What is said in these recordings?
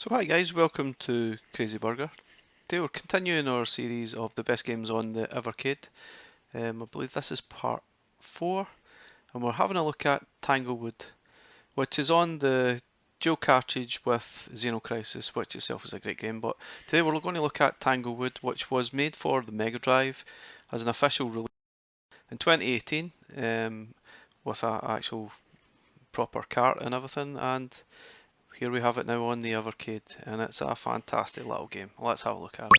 So hi guys, welcome to Crazy Burger. Today we're continuing our series of the best games on the Evercade. I believe this is part 4 and we're having a look at Tanglewood, which is on the dual cartridge with Xenocrisis, which itself is a great game, but today we're going to look at Tanglewood, which was made for the Mega Drive as an official release in 2018 with an actual proper cart and everything, and here we have it now on the Evercade, and it's a fantastic little game. Let's have a look at it.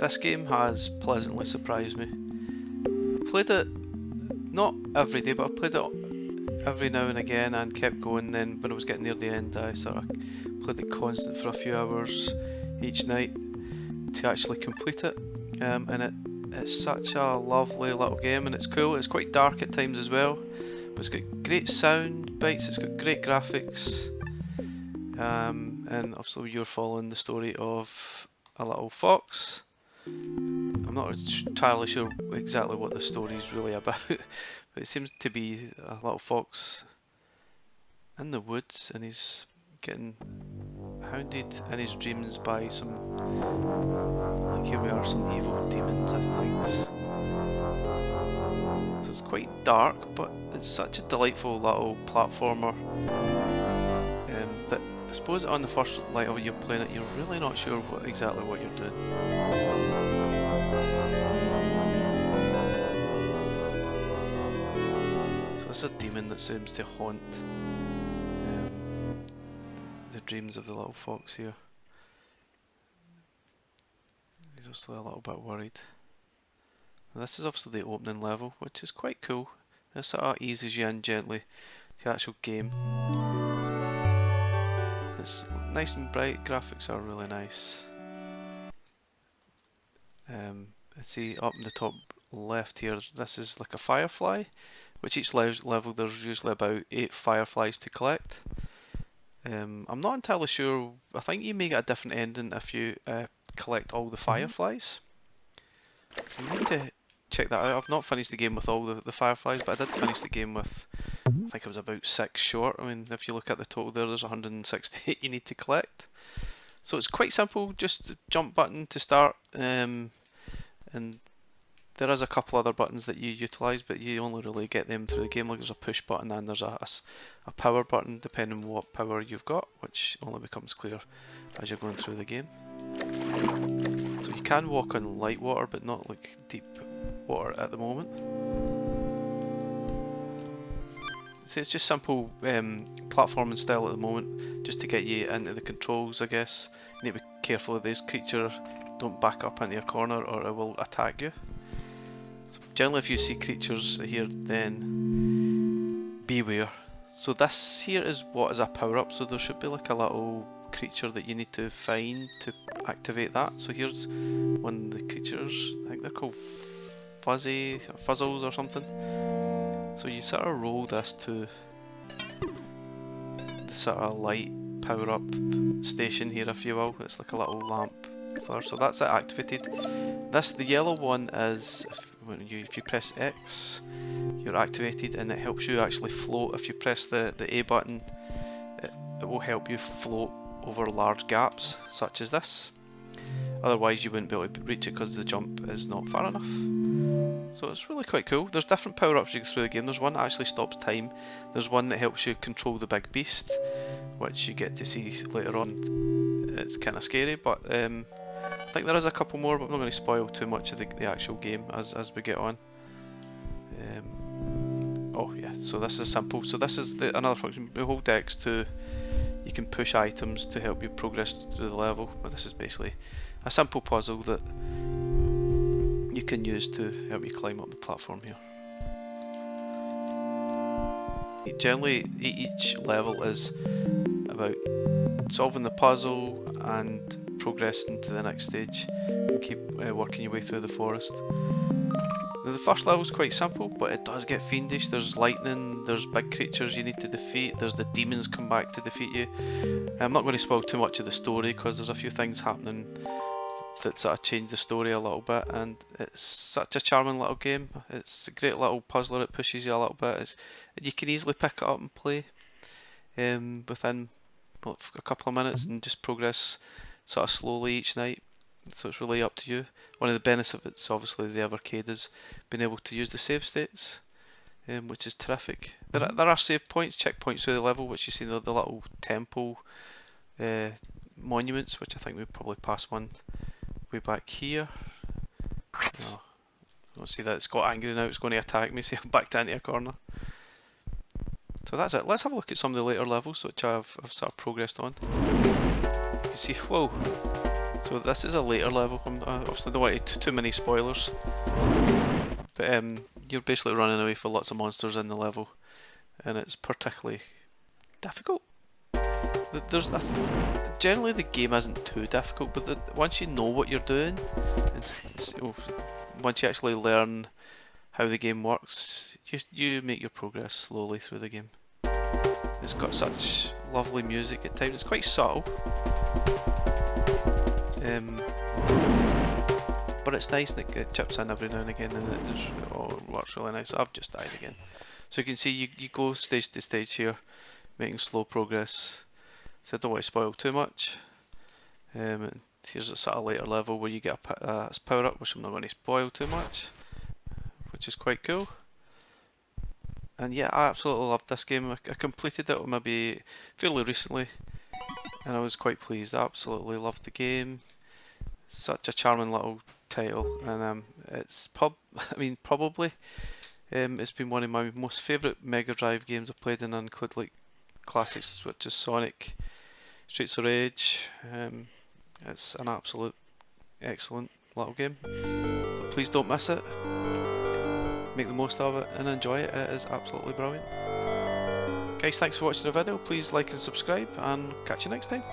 This game has pleasantly surprised me. I played it not every day, but I played it every now and again and kept going. Then when I was getting near the end, I sort of played it constant for a few hours each night to actually complete it. It's such a lovely little game, and it's cool. It's quite dark at times as well, but it's got great sound bites. It's got great graphics, and obviously you're following the story of a little fox. I'm not entirely sure exactly what the story is really about, but it seems to be a little fox in the woods, and he's getting hounded in his dreams by some, like here we are, some evil demons, I think. So it's quite dark, but it's such a delightful little platformer that I suppose on the first light of it you're playing it, you're really not sure exactly what you're doing. So this is a demon that seems to haunt the dreams of the little fox here. He's obviously a little bit worried. Now this is obviously the opening level, which is quite cool. It sort of eases you in gently to the actual game. It's nice and bright, graphics are really nice. Let's see up in the top left here, this is like a firefly, which each level there's usually about 8 fireflies to collect. I'm not entirely sure, I think you may get a different ending if you collect all the fireflies. So you need to check that out. I've not finished the game with all the fireflies, but I did finish the game with, I think it was about 6 short. I mean, if you look at the total there's 168 you need to collect. So it's quite simple, just jump button to start, and there is a couple other buttons that you utilise, but you only really get them through the game. Like there's a push button and there's a power button depending on what power you've got, which only becomes clear as you're going through the game. So you can walk on light water, but not like deep water at the moment. So it's just simple platforming style at the moment, just to get you into the controls, I guess. You need to be careful of this creature, don't back up into a corner or it will attack you. So generally if you see creatures here, then beware. So this here is what is a power up, so there should be like a little creature that you need to find to activate that. So here's one of the creatures, I think they're called Fuzzles or something. So you sort of roll this to the sort of light power up station here, if you will. It's like a little lamp flare, so that's it activated. The yellow one is if you press X, you're activated, and it helps you actually float. If you press the A button, it will help you float over large gaps such as this. Otherwise you wouldn't be able to reach it because the jump is not far enough. So it's really quite cool. There's different power-ups you get through the game. There's one that actually stops time. There's one that helps you control the big beast, which you get to see later on. It's kind of scary, but I think there is a couple more, but I'm not going to spoil too much of the actual game as we get on. Oh yeah, so this is simple. So this is another function. We hold X you can push items to help you progress through the level, but this is basically a simple puzzle that you can use to help you climb up the platform here. Generally each level is about solving the puzzle and progressing to the next stage and keep working your way through the forest. Now, the first level's quite simple, but it does get fiendish. There's lightning, there's big creatures you need to defeat, there's the demons come back to defeat you. I'm not going to spoil too much of the story because there's a few things happening that sort of change the story a little bit, and it's such a charming little game. It's a great little puzzler. It pushes you a little bit. You can easily pick it up and play within a couple of minutes and just progress sort of slowly each night. So it's really up to you. One of the benefits, obviously, the Evercade is being able to use the save states, which is terrific. There are save points, checkpoints through the level, which you see the little temple monuments, which I think we'll probably pass one way back here. No, I don't see that. It's got angry now. It's going to attack me. See, I'm backed into a corner. So that's it. Let's have a look at some of the later levels, which I've sort of progressed on. You can see, whoa. So this is a later level. I obviously don't want too many spoilers, but you're basically running away from lots of monsters in the level, and it's particularly difficult. Generally the game isn't too difficult, but once you know what you're doing, once you actually learn how the game works, you make your progress slowly through the game. It's got such lovely music at times. It's quite subtle. But it's nice and it chips in every now and again, and it just works really nice. I've just died again. So you can see you go stage to stage here, making slow progress. So I don't want to spoil too much. Here's a sort of later level where you get a power up, which I'm not going to spoil too much, which is quite cool. And yeah, I absolutely loved this game. I completed it maybe fairly recently, and I was quite pleased. I absolutely loved the game. Such a charming little title, and it's probably it's been one of my most favourite Mega Drive games I've played, and include like classics such as Sonic, Streets of Rage. It's an absolute excellent little game. So please don't miss it. Make the most of it and enjoy it. It is absolutely brilliant. Guys, thanks for watching the video. Please like and subscribe, and catch you next time.